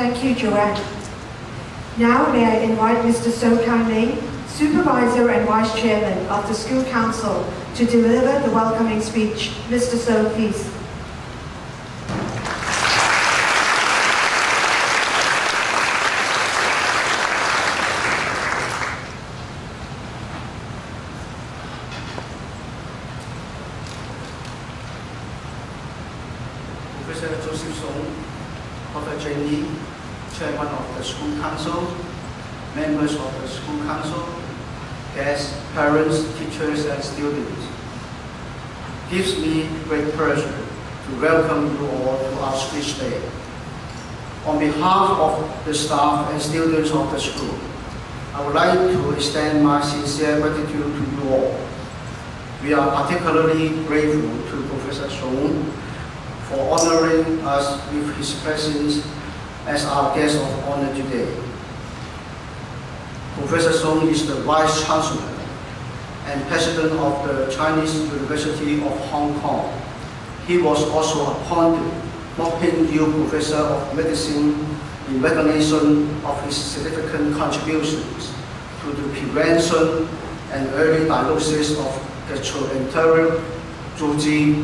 Thank you, Joanne. Now may I invite Mr. Kai Ming, Supervisor and Vice Chairman of the School Council, to deliver the welcoming speech. Mr. So, please. Cheng, Chairman of the School Council, members of the School Council, guests, parents, teachers, and students. It gives me great pleasure to welcome you all to our speech day. On behalf of the staff and students of the school, I would like to extend my sincere gratitude to you all. We are particularly grateful to Professor Cheng for honoring us with his presence as our guest of honor today. Professor Cheng is the Vice Chancellor and President of the Chinese University of Hong Kong. He was also appointed Mok-Ping-Yu Professor of Medicine in recognition of his significant contributions to the prevention and early diagnosis of gastroenteric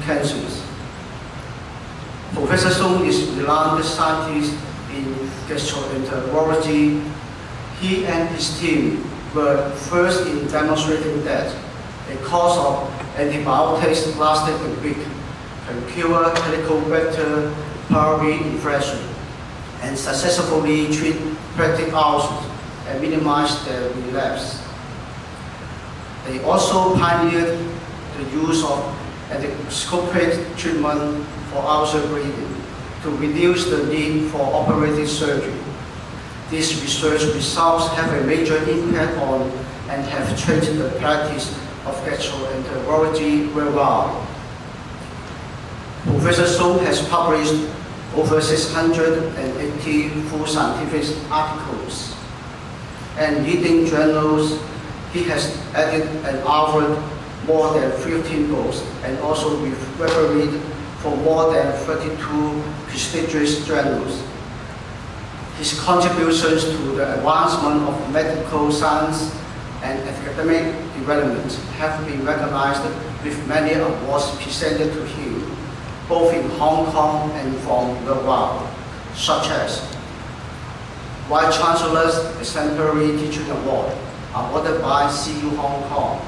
cancers. Professor Cheng is a renowned scientist in gastroenterology. He and his team were first in demonstrating that a course of antibiotics lasting a week can cure Helicobacter pylori infection and successfully treat peptic ulcers and minimize their relapse. They also pioneered the use of endoscopic treatment for ulcer bleeding to reduce the need for operative surgery. These research results have a major impact on and have changed the practice of gastroenterology worldwide. Professor Cheng has published over 680 full scientific articles and leading journals. He has edited and authored more than 15 books and also refereed for more than 32 prestigious journals. His contributions to the advancement of medical science and academic development have been recognized with many awards presented to him, both in Hong Kong and from worldwide, such as Vice Chancellor's Exemplary Teaching Award, awarded by CU Hong Kong,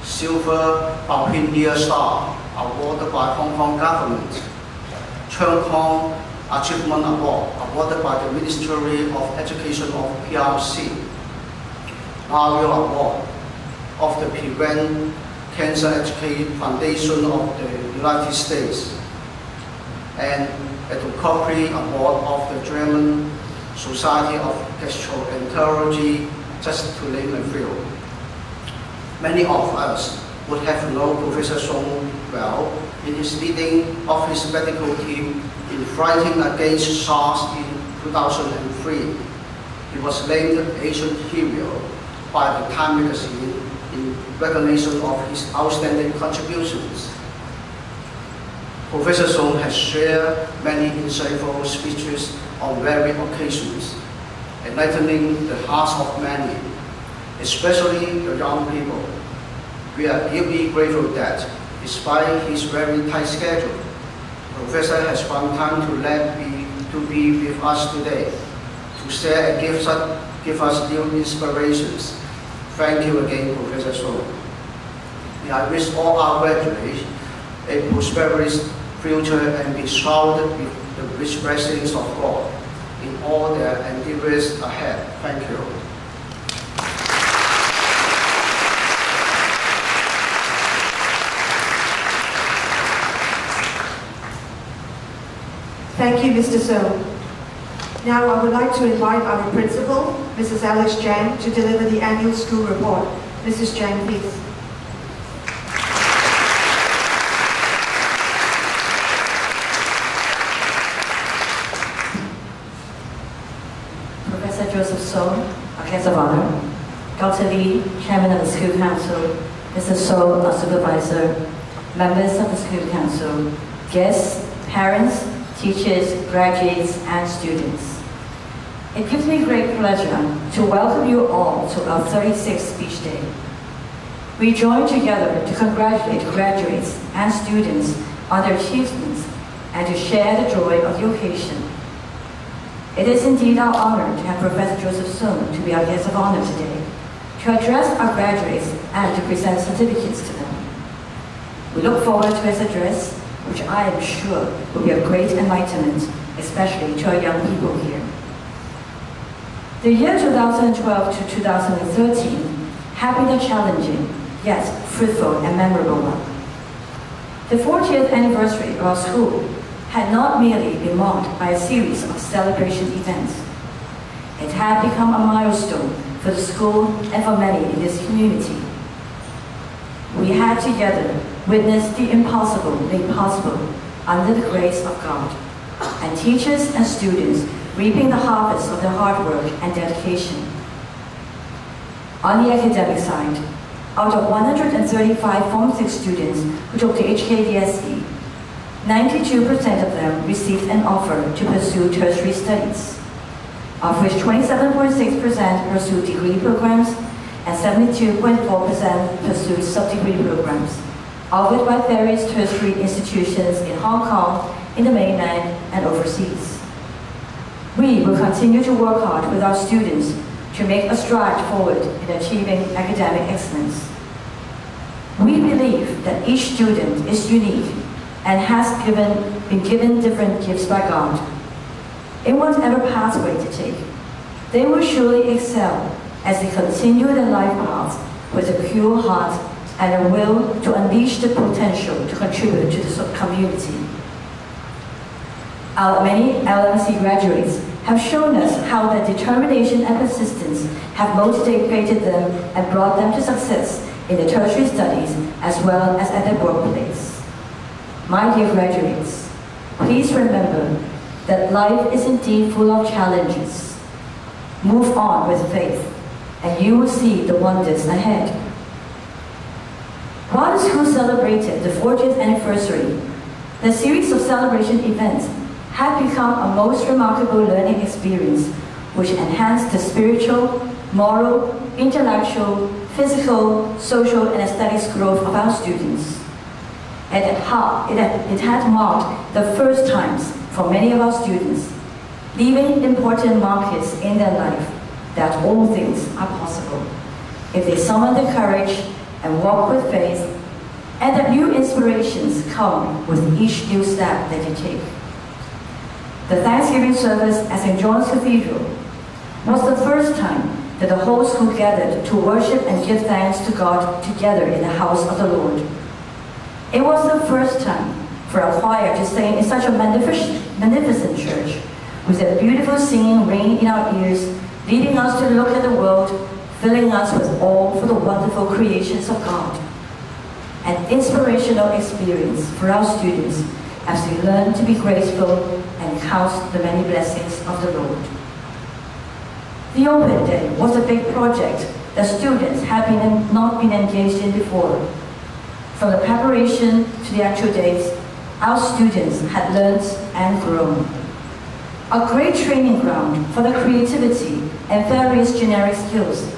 Silver Pioneer Star, awarded by Hong Kong government, Cheng Kong Achievement Award, awarded by the Ministry of Education of PRC, Mario Award of the Prevent Cancer Education Foundation of the United States, and the Cochlear Award of the German Society of Gastroenterology, just to name a few. Many of us would have known Professor Cheng well in his leading of his medical team in fighting against SARS in 2003. He was named Asian Hero by the Time magazine in recognition of his outstanding contributions. Professor Cheng has shared many insightful speeches on various occasions, enlightening the hearts of many, especially the young people. We are deeply grateful that, despite his very tight schedule, Professor has found time to be with us today, to share and give us new inspirations. Thank you again, Professor Cheng. May I wish all our graduates a prosperous future and be showered with the rich blessings of God in all their endeavors ahead. Thank you. Thank you, Mr. So. Now I would like to invite our principal, Mrs. Alice Cheng, to deliver the annual school report. Mrs. Cheng, please. Professor Joseph So, our guest of honor, Dr. Lee, Chairman of the School Council, Mr. So, our Supervisor, members of the School Council, guests, parents, teachers, graduates, and students. It gives me great pleasure to welcome you all to our 36th Speech Day. We join together to congratulate graduates and students on their achievements and to share the joy of the occasion. It is indeed our honor to have Professor Joseph Sung to be our guest of honor today, to address our graduates and to present certificates to them. We look forward to his address, which I am sure will be of great enlightenment, especially to our young people here. The year 2012 to 2013 have been a challenging, yet fruitful and memorable one. The 40th anniversary of our school had not merely been marked by a series of celebration events. It had become a milestone for the school and for many in this community. We had together witnessed the impossible made possible under the grace of God, and teachers and students reaping the harvest of their hard work and dedication. On the academic side, out of 135 Form 6 students who took the HKDSE, 92% of them received an offer to pursue tertiary studies, of which 27.6% pursued degree programs and 72.4% pursued sub-degree programs, offered by various tertiary institutions in Hong Kong, in the mainland, and overseas. We will continue to work hard with our students to make a stride forward in achieving academic excellence. We believe that each student is unique and has been given different gifts by God. In whatever pathway to take, they will surely excel as they continue their life paths with a pure heart and a will to unleash the potential to contribute to the community. Our many LMC graduates have shown us how their determination and persistence have motivated them and brought them to success in their tertiary studies as well as at their workplace. My dear graduates, please remember that life is indeed full of challenges. Move on with faith, and you will see the wonders ahead. While the school celebrated the 40th anniversary, the series of celebration events had become a most remarkable learning experience which enhanced the spiritual, moral, intellectual, physical, social, and aesthetic growth of our students. It had marked the first times for many of our students, leaving important markers in their life that all things are possible if they summon the courage and walk with faith, and that new inspirations come with each new step that you take. The Thanksgiving service at St. John's Cathedral was the first time that the whole school gathered to worship and give thanks to God together in the house of the Lord. It was the first time for a choir to sing in such a magnificent church, with a beautiful singing ringing in our ears, leading us to look at the world, filling us with awe for the wonderful creations of God. An inspirational experience for our students as we learn to be grateful and count the many blessings of the Lord. The Open Day was a big project that students had not been engaged in before. From the preparation to the actual days, our students had learned and grown. A great training ground for the creativity and various generic skills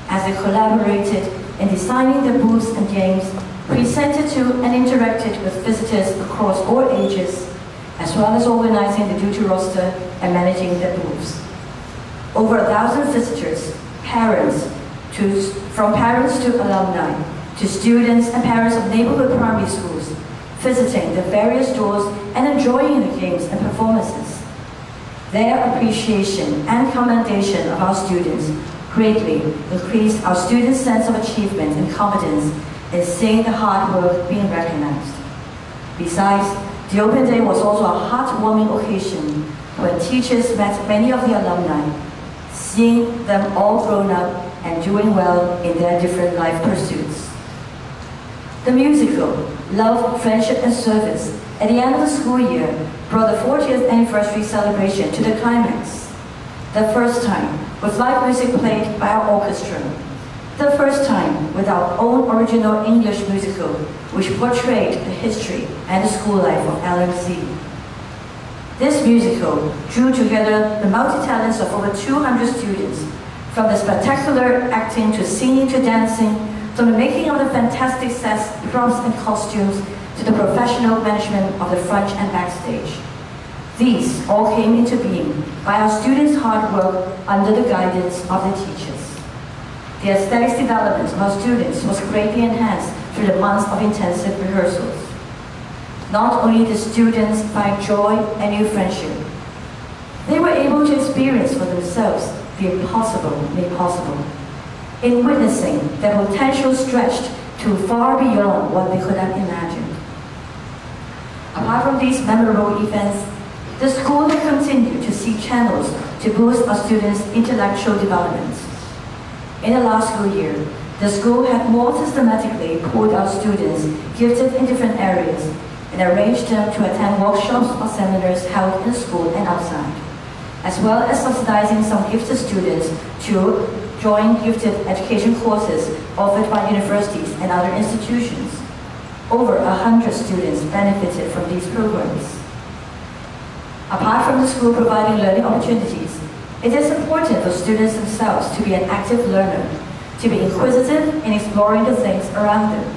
as they collaborated in designing the booths and games, presented to and interacted with visitors across all ages, as well as organizing the duty roster and managing the booths. Over 1,000 visitors, from parents to alumni, to students and parents of neighborhood primary schools, visiting the various stores and enjoying the games and performances. Their appreciation and commendation of our students greatly increased our students' sense of achievement and confidence in seeing the hard work being recognized. Besides, the Open Day was also a heartwarming occasion when teachers met many of the alumni, seeing them all grown up and doing well in their different life pursuits. The musical, Love, Friendship and Service, at the end of the school year, brought the 40th anniversary celebration to the climax. The first time with live music played by our orchestra. The first time with our own original English musical, which portrayed the history and the school life of LMC. This musical drew together the multi-talents of over 200 students, from the spectacular acting to singing to dancing, from the making of the fantastic sets, props and costumes, to the professional management of the front and backstage. These all came into being by our students' hard work under the guidance of the teachers. The aesthetics development of our students was greatly enhanced through the months of intensive rehearsals. Not only did students find joy and new friendship, they were able to experience for themselves the impossible made possible, in witnessing their potential stretched to far beyond what they could have imagined. Apart from these memorable events, the school will continue to seek channels to boost our students' intellectual development. In the last school year, the school had more systematically pulled out students gifted in different areas and arranged them to attend workshops or seminars held in the school and outside, as well as subsidizing some gifted students to join gifted education courses offered by universities and other institutions. Over 100 students benefited from these programs. Apart from the school providing learning opportunities, it is important for students themselves to be an active learner, to be inquisitive in exploring the things around them.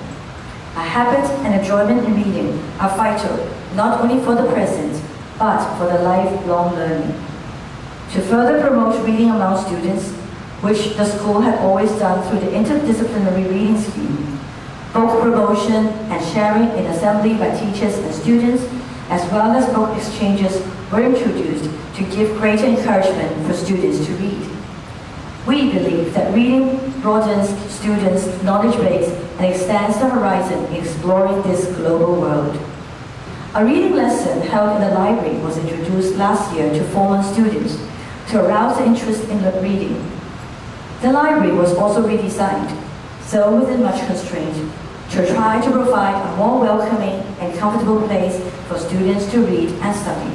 A habit and enjoyment in reading are vital not only for the present, but for the lifelong learning. To further promote reading among students, which the school had always done through the interdisciplinary reading scheme, book promotion and sharing in assembly by teachers and students, as well as book exchanges, were introduced to give greater encouragement for students to read. We believe that reading broadens students' knowledge base and extends the horizon in exploring this global world. A reading lesson held in the library was introduced last year to former students to arouse the interest in reading. The library was also redesigned, though within much constraint, to try to provide a more welcoming and comfortable place for students to read and study.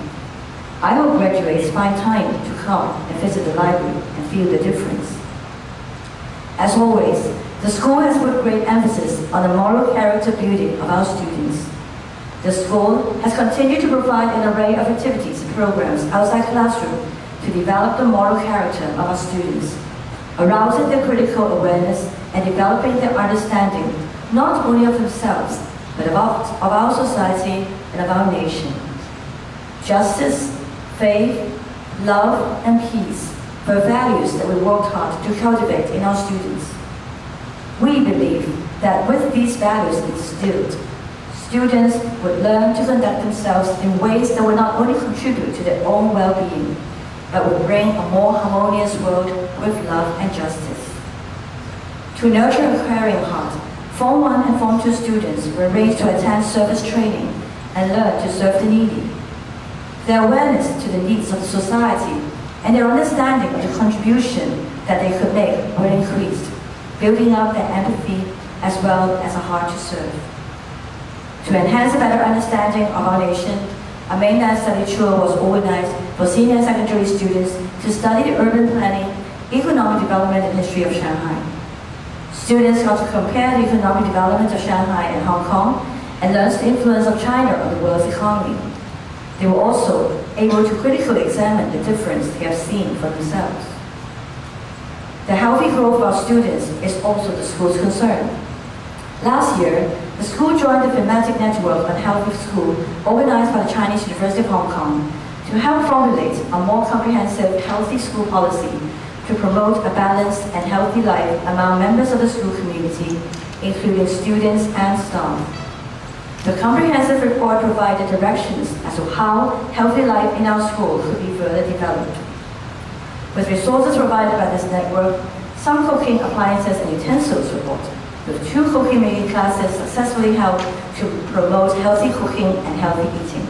I hope graduates find time to come and visit the library and feel the difference. As always, the school has put great emphasis on the moral character building of our students. The school has continued to provide an array of activities and programs outside classroom to develop the moral character of our students, arousing their critical awareness and developing their understanding not only of themselves, but of our society and of our nation. Justice, faith, love, and peace were values that we worked hard to cultivate in our students. We believe that with these values instilled, students would learn to conduct themselves in ways that would not only contribute to their own well-being, but would bring a more harmonious world with love and justice. To nurture a caring heart, Form 1 and Form 2 students were raised to attend service training and learn to serve the needy. Their awareness to the needs of the society and their understanding of the contribution that they could make were increased, building up their empathy as well as a heart to serve. To enhance a better understanding of our nation, a mainland study tour was organized for senior and secondary students to study the urban planning, economic development, and history of Shanghai. Students got to compare the economic development of Shanghai and Hong Kong and learn the influence of China on the world's economy. They were also able to critically examine the difference they have seen for themselves. The healthy growth of our students is also the school's concern. Last year, the school joined the thematic network on Healthy School organized by the Chinese University of Hong Kong to help formulate a more comprehensive healthy school policy to promote a balanced and healthy life among members of the school community, including students and staff. The comprehensive report provided directions as to how healthy life in our school could be further developed. With resources provided by this network, some cooking appliances and utensils were bought, with 2 cooking making classes successfully held to promote healthy cooking and healthy eating.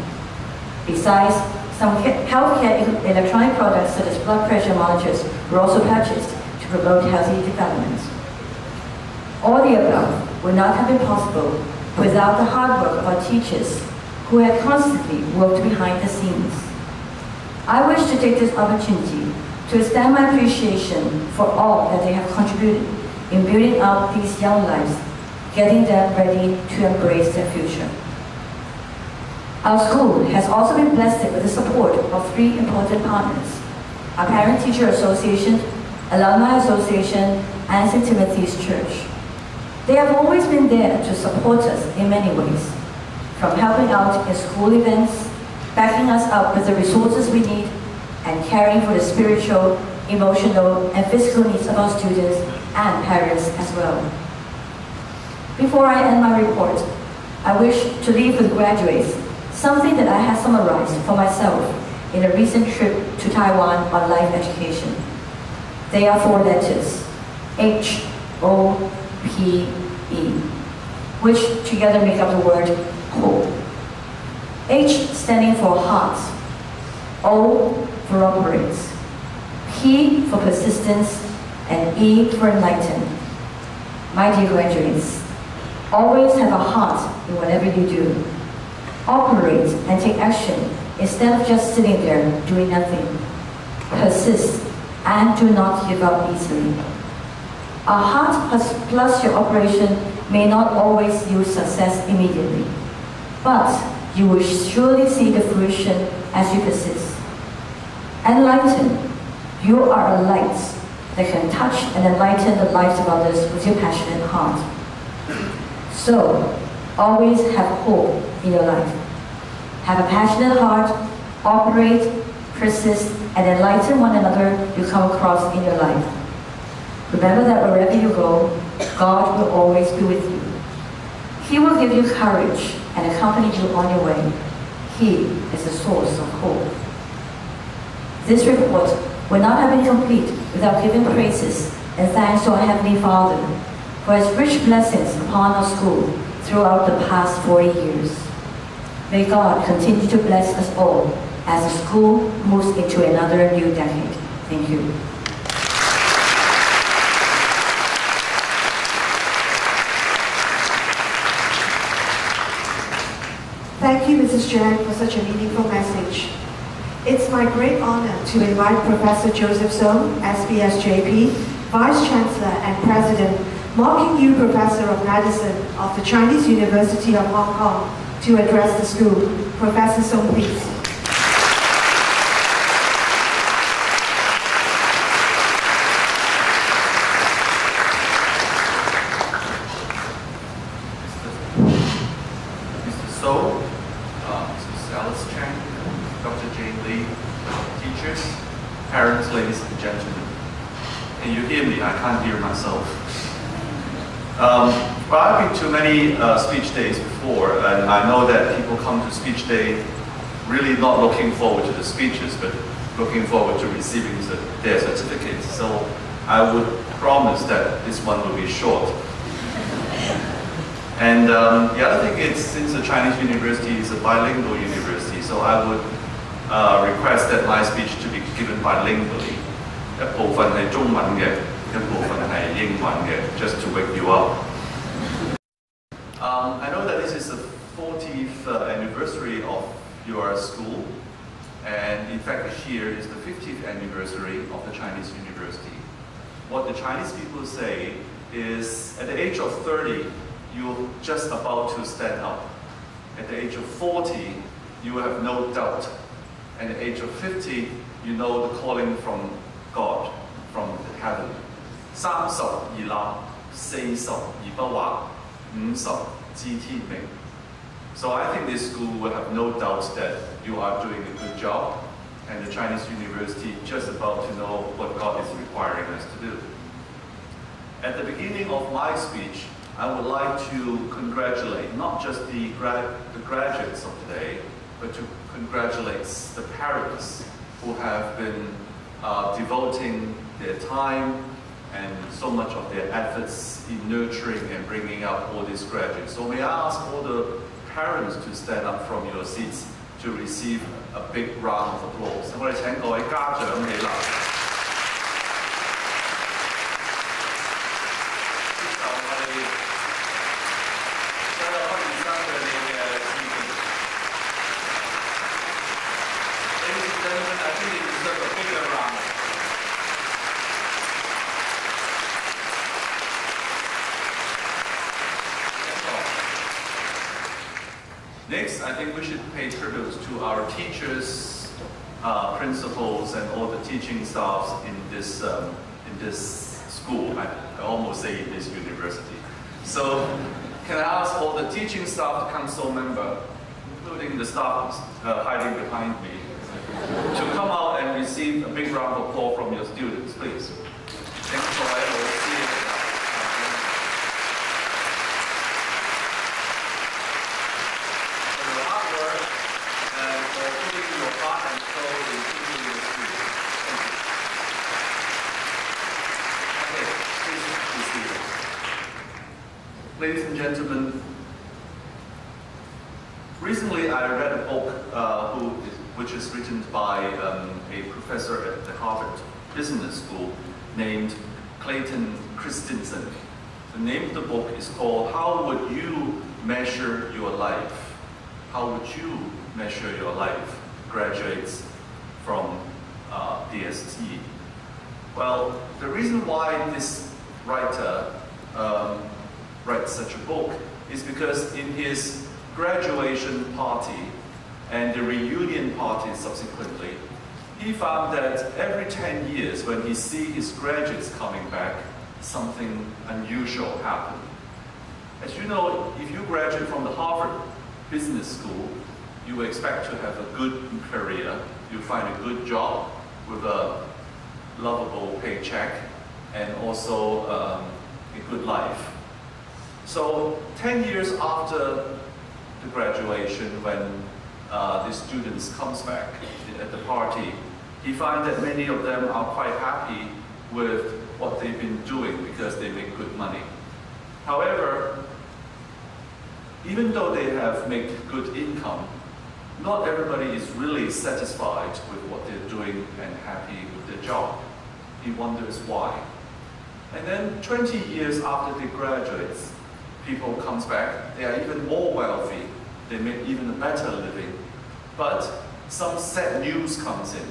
Besides, some healthcare electronic products such as blood pressure monitors were also purchased to promote healthy development. All the above would not have been possible without the hard work of our teachers, who had constantly worked behind the scenes. I wish to take this opportunity to extend my appreciation for all that they have contributed in building up these young lives, getting them ready to embrace their future. Our school has also been blessed with the support of 3 important partners: our Parent-Teacher Association, Alumni Association, and St. Timothy's Church. They have always been there to support us in many ways, from helping out in school events, backing us up with the resources we need, and caring for the spiritual, emotional, and physical needs of our students and parents as well. Before I end my report, I wish to leave with graduates something that I have summarized for myself in a recent trip to Taiwan on life education. They are 4 letters: H-O-P-E, which together make up the word hope. H standing for heart, O for operates, P for persistence, and E for enlighten. My dear graduates, always have a heart in whatever you do. Operate and take action instead of just sitting there doing nothing. Persist and do not give up easily. A heart plus your operation may not always yield success immediately, but you will surely see the fruition as you persist. Enlighten. You are a light that can touch and enlighten the lives of others with your passionate heart. So, always have hope in your life. Have a passionate heart, operate, persist, and enlighten one another you come across in your life. Remember that wherever you go, God will always be with you. He will give you courage and accompany you on your way. He is the source of hope. This report would not have been complete without giving praises and thanks to our Heavenly Father for His rich blessings upon our school throughout the past 40 years. May God continue to bless us all as the school moves into another new decade. Thank you. Thank you, Mrs. Cheng, for such a meaningful message. It's my great honor to invite Professor Joseph Song, SBSJP, Vice Chancellor and President, Marking Yu Professor of Medicine of the Chinese University of Hong Kong, to address the school. Professor Song, please. Parents, ladies and gentlemen. Can you hear me? I can't hear myself. Well, I've been to many speech days before, and I know that people come to speech day really not looking forward to the speeches, but looking forward to receiving their certificates. So I would promise that this one will be short. And the other thing is, since the Chinese university is a bilingual university, so I would request that my speech to be given bilingually. 一部分係中文嘅，一部分係英文嘅 just to wake you up. I know that this is the 40th anniversary of your school, and in fact this year is the 50th anniversary of the Chinese university. What the Chinese people say is, at the age of 30, you're just about to stand up. At the age of 40, you have no doubt. At the age of 50, you know the calling from God, from heaven. 30而立，40而不惑，50知天命. So I think this school will have no doubt that you are doing a good job, and the Chinese university just about to know what God is requiring us to do. At the beginning of my speech, I would like to congratulate not just the graduates of today, but to congratulate the parents who have been devoting their time and so much of their efforts in nurturing and bringing up all these graduates. So may I ask all the parents to stand up from your seats to receive a big round of applause. 我哋請各位家長起立。你 next, I think we should pay tribute to our teachers, principals, and all the teaching staffs in this school. I almost say in this university. So, can I ask all the teaching staff, the council member, including the staff hiding behind me, to come out and receive a big round of applause from your students, please. Thanks for seeing it. For your hard work and for putting your heart and soul in teaching your students. Thank you. Okay, please be seated. Ladies and gentlemen, recently I read a book which is written by a professor at the Harvard Business School named Clayton Christensen. The name of the book is called How Would You Measure Your Life? How would you measure your life? Graduates from DST. Well, the reason why this writer writes such a book is because in his graduation party and the reunion party subsequently, he found that every 10 years when he sees his graduates coming back, something unusual happened. As you know, if you graduate from the Harvard Business School, you expect to have a good career, you find a good job with a lovable paycheck and also a good life. So 10 years after the graduation, when the students comes back at the party, he finds that many of them are quite happy with what they've been doing because they make good money. However, even though they have made good income, not everybody is really satisfied with what they're doing and happy with their job. He wonders why. And then 20 years after they graduate, people comes back, they are even more wealthy, they make even a better living. But some sad news comes in.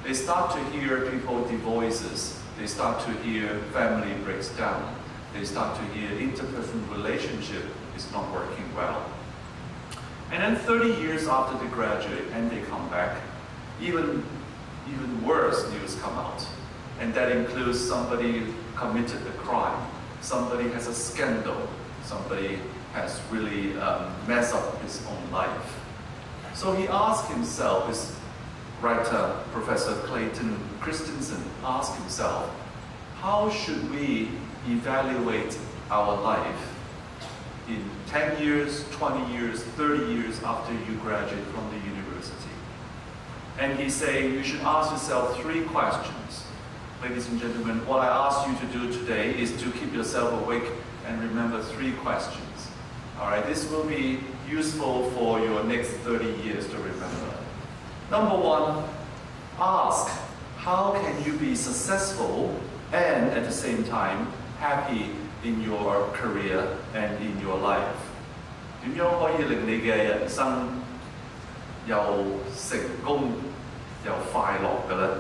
They start to hear people divorces, they start to hear family breaks down, they start to hear interpersonal relationship is not working well. And then 30 years after they graduate and they come back, even worse news come out. And that includes somebody committed a crime, somebody has a scandal, somebody has really messed up his own life. So he asked himself, this writer, Professor Clayton Christensen, asked himself, how should we evaluate our life in 10 years, 20 years, 30 years after you graduate from the university? And he's saying you should ask yourself 3 questions. Ladies and gentlemen, what I ask you to do today is to keep yourself awake and remember 3 questions. All right, this will be useful for your next 30 years to remember. Number 1, ask, how can you be successful and at the same time happy in your career and in your life? 點樣可以令你嘅人生又成功又快樂嘅呢?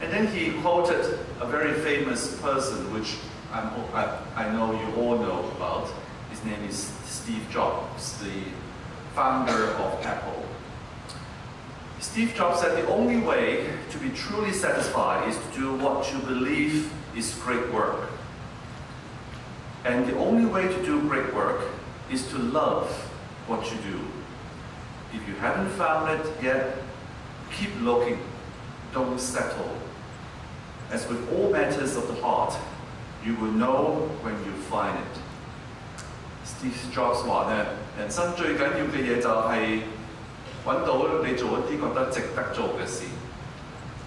And then he quoted a very famous person, which I know you all know about. His name is Steve Jobs, the founder of Apple. Steve Jobs said the only way to be truly satisfied is to do what you believe is great work. And the only way to do great work is to love what you do. If you haven't found it yet, keep looking, don't settle. As with all matters of the heart, you will know when you find it. Steve Jobs 話呢，人生最緊要嘅嘢就係揾到你做一啲覺得值得做嘅事。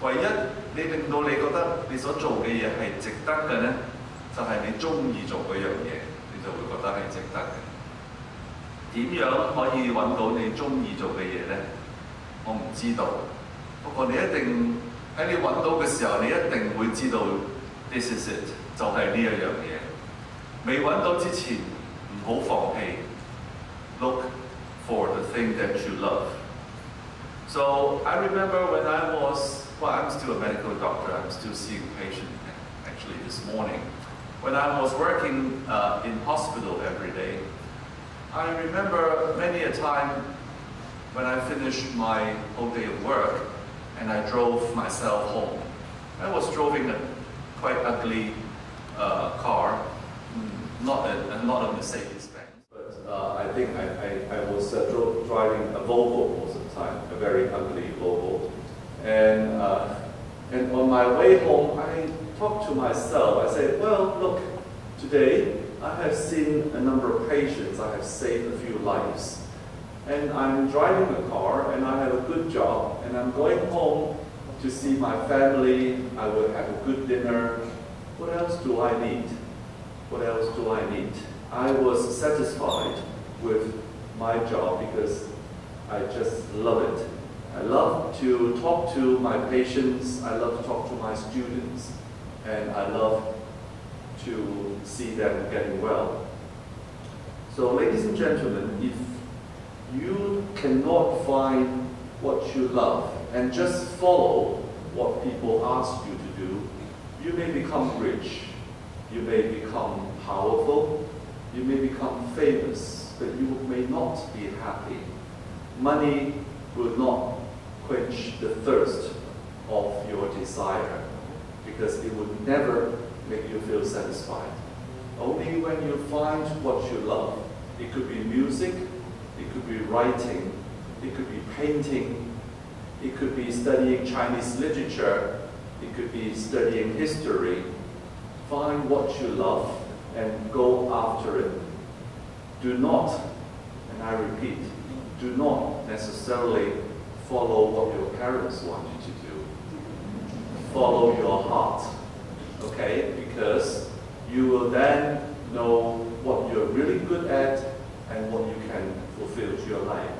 唯一你令到你覺得你所做嘅嘢係值得嘅呢，就係你中意做嗰樣嘢，你就會覺得係值得嘅。點樣可以揾到你中意做嘅嘢呢？我唔知道。不過你一定喺你揾到嘅時候，你一定會知道 this is it， 就係呢一樣嘢。未揾到之前，唔好放棄。Look for the thing that you love. So I remember when I was, well, I'm still a medical doctor. I'm still seeing a patient actually this morning. When I was working in hospital every day, I remember many a time when I finished my whole day of work and I drove myself home. I was driving a quite ugly car, not a Mercedes-Benz, but I think I was driving a Volvo most of the time, a very ugly Volvo. And on my way home, I talked to myself. I said, well, look, today I have seen a number of patients. I have saved a few lives. And I'm driving a car, and I have a good job, and I'm going home to see my family. I will have a good dinner. What else do I need? What else do I need? I was satisfied with my job because I just love it. I love to talk to my patients, I love to talk to my students, and I love to see them getting well. So ladies and gentlemen, if you cannot find what you love and just follow what people ask you to do, you may become rich, you may become powerful, you may become famous, but you may not be happy. Money will not quench the thirst of your desire because it would never make you feel satisfied. Only when you find what you love, it could be music, it could be writing, it could be painting, it could be studying Chinese literature, it could be studying history. Find what you love and go after it. Do not, and I repeat, do not necessarily follow what your parents want you to do. Follow your heart, okay? Because you will then know what you're really good at and what you can fulfill to your life.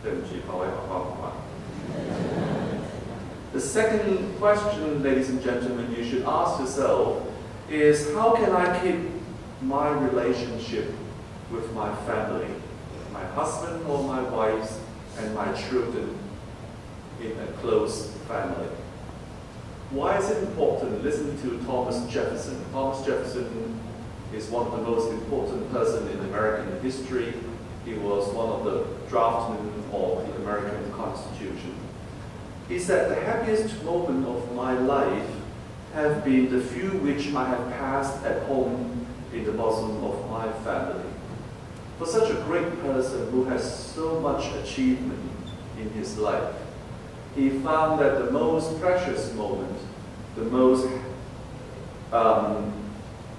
对不起，各位爸爸妈妈。 The second question, ladies and gentlemen, you should ask yourself is how can I keep my relationship with my family, my husband or my wife, and my children in a close family? Why is it important? Listen to Thomas Jefferson. Thomas Jefferson is one of the most important persons in American history. He was one of the draftsmen of the American Constitution. He said, the happiest moment of my life have been the few which I have passed at home in the bosom of my family. For such a great person who has so much achievement in his life, he found that the most precious moment,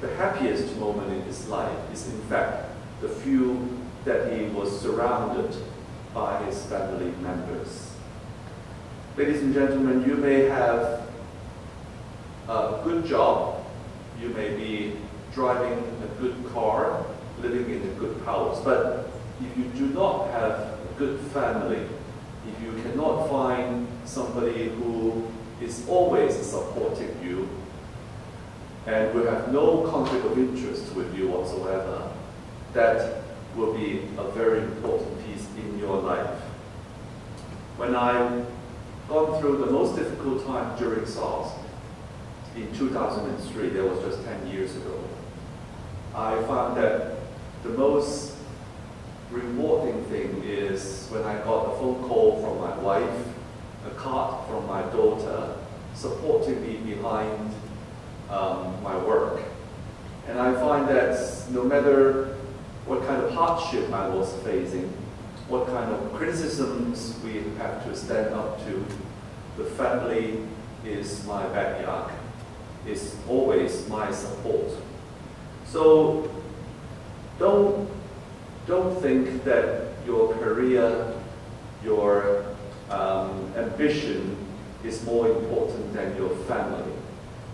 the happiest moment in his life is in fact the few that he was surrounded by his family members. Ladies and gentlemen, you may have a good job, you may be driving a good car, living in a good house, but if you do not have a good family, if you cannot find somebody who is always supporting you and will have no conflict of interest with you whatsoever, that will be a very important piece in your life. When I've gone through the most difficult time during SARS in 2003, that was just 10 years ago, I found that the most rewarding thing is when I got a phone call from my wife, a card from my daughter, supporting me behind my work. And I find that no matter what kind of hardship I was facing, what kind of criticisms we have to stand up to, the family is my backyard, is always my support. So don't think that your career, your ambition is more important than your family.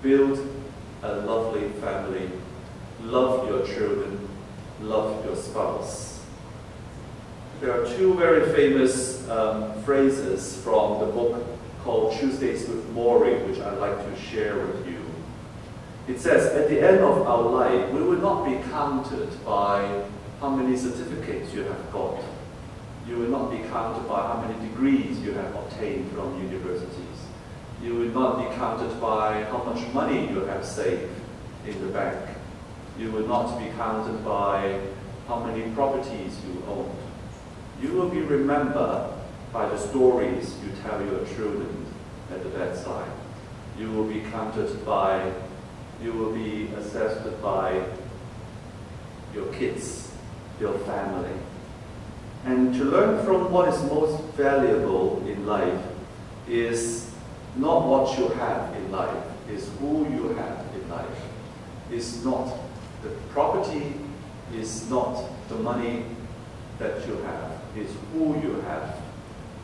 Build a lovely family, love your children, love your spouse. There are two very famous phrases from the book called Tuesdays with Maury, which I'd like to share with you. It says, at the end of our life, we will not be counted by how many certificates you have got. You will not be counted by how many degrees you have obtained from universities. You will not be counted by how much money you have saved in the bank. You will not be counted by how many properties you owned. You will be remembered by the stories you tell your children at the bedside. You will be counted by, you will be assessed by your kids, your family. And to learn from what is most valuable in life is not what you have in life, is who you have in life. It's not the property, it's not the money that you have, it's who you have.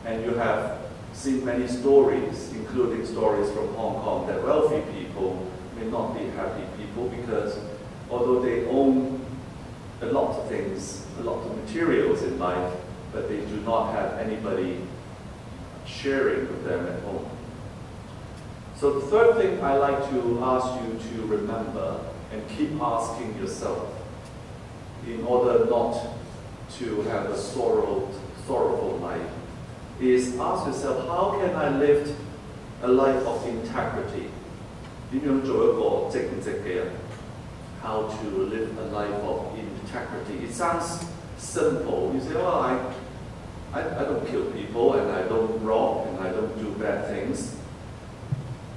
And you have seen many stories, including stories from Hong Kong, that wealthy people may not be happy people because although they own a lot of things, a lot of materials in life, but they do not have anybody sharing with them at home. So the third thing I like to ask you to remember and keep asking yourself in order not to have a sorrowful life is ask yourself, how can I live a life of integrity? 點樣做一個正直嘅人? How to live a life of integrity. It sounds simple. You say, well, I don't kill people and I don't rob and I don't do bad things.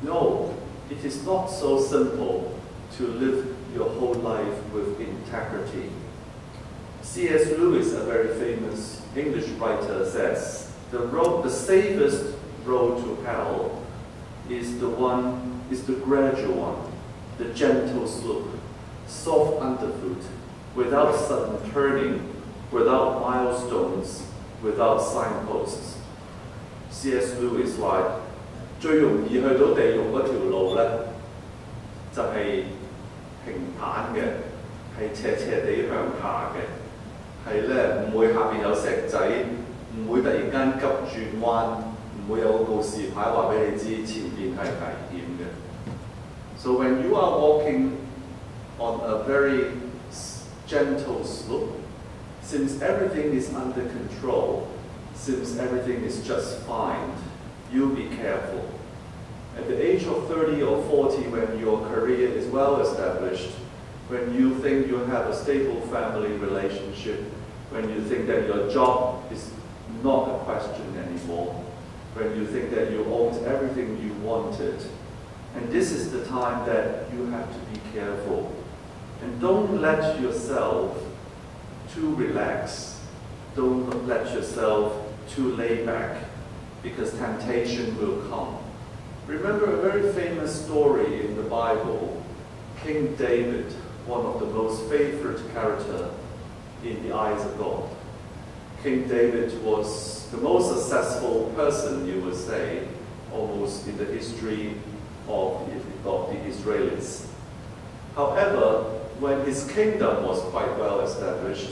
No, it is not so simple to live your whole life with integrity. C.S. Lewis, a very famous English writer, says, the safest road to hell is the gradual one, the gentle slope, soft underfoot, without sudden turning, without milestones, without signposts. C.S. Lewis 話最容易去到地獄嗰條路咧，就係平坦嘅，係斜斜地向下嘅，係咧唔會下邊有石仔，唔會突然間急轉彎，唔會有個告示牌話俾你知前邊係危險嘅。So when you are walking on a very gentle slope, since everything is under control, since everything is just fine, you be careful. At the age of 30 or 40, when your career is well established, when you think you have a stable family relationship, when you think that your job is not a question anymore, when you think that you owned everything you wanted, and this is the time that you have to be careful. And don't let yourself too relax. Don't let yourself too lay back, because temptation will come. Remember a very famous story in the Bible, King David, one of the most favorite characters in the eyes of God. King David was the most successful person, you would say, almost in the history of the Israelis. However, when his kingdom was quite well established,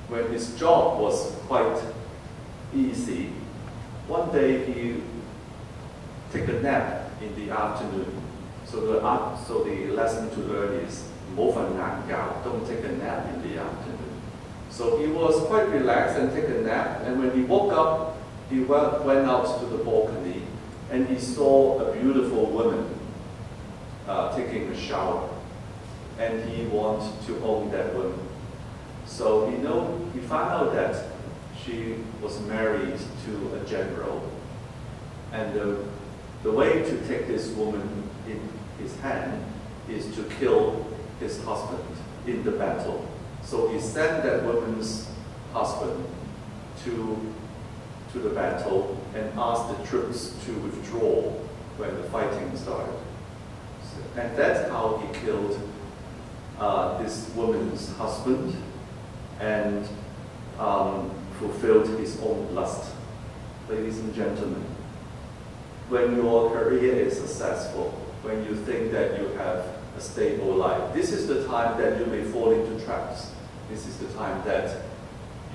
when his job was quite easy, one day he took a nap in the afternoon. So the lesson to learn is, 唔好瞓晏覺, don't take a nap in the afternoon. So he was quite relaxed and took a nap, and when he woke up, he went out to the balcony and he saw a beautiful woman taking a shower, and he wanted to own that woman. So he found out that she was married to a general, and the way to take this woman in his hand is to kill his husband in the battle. So he sent that woman's husband to the battle and asked the troops to withdraw when the fighting started. And that's how he killed this woman's husband and fulfilled his own lust. Ladies and gentlemen, when your career is successful, when you think that you have a stable life, this is the time that you may fall into traps. This is the time that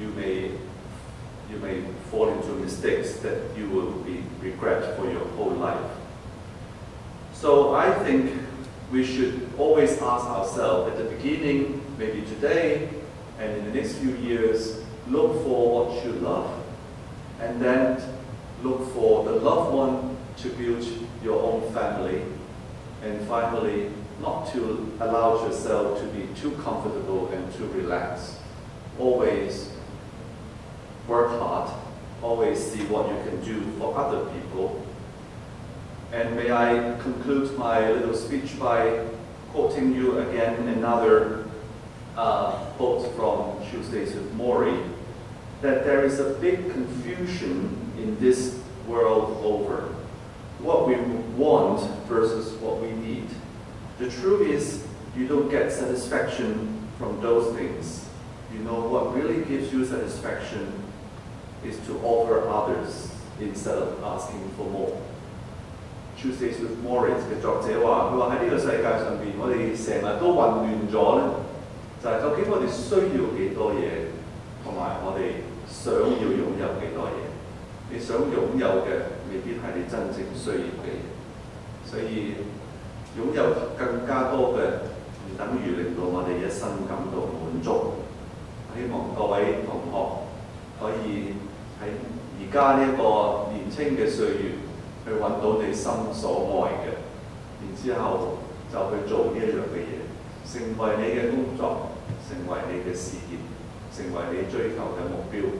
you may fall into mistakes that you will regret for your whole life. So I think we should always ask ourselves at the beginning, maybe today, and in the next few years, look for what you love, and then look for the loved one to build your own family, and finally, not to allow yourself to be too comfortable and too relaxed. always work hard, always see what you can do for other people. And may I conclude my little speech by quoting you again another quote from Tuesdays with Maury, that there is a big confusion in this world over what we want versus what we need. The truth is, you don't get satisfaction from those things. You know, what really gives you satisfaction is to offer others instead of asking for more. Tuesdays with Morris 嘅作者話：佢話喺呢個世界上邊，我哋成日都混亂咗咧，就係究竟我哋需要幾多嘢，同埋我哋想要擁有幾多嘢。你想擁有嘅未必係你真正需要嘅嘢，所以擁有更加多嘅，唔等於令到我哋一生感到滿足。希望各位同學可以喺而家呢一個年青嘅歲月，去揾到你心所愛嘅，然之後就去做呢一樣嘅嘢，成為你嘅工作，成為你嘅事業，成為你追求嘅目標。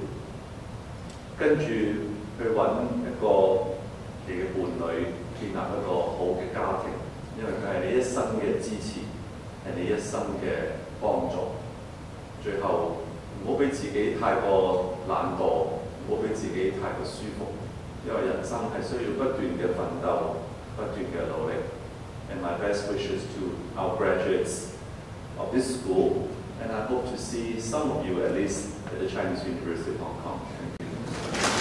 跟住去揾一個你嘅伴侶，建立一個好嘅家庭，因為佢係你一生嘅支持，係你一生嘅幫助。最後唔好俾自己太過懶惰，唔好俾自己太過舒服，因為人生係需要不斷嘅奮鬥，不斷嘅努力。And my best wishes to our graduates of this school, and I hope to see some of you at least at the Chinese University of Hong Kong. Thank you.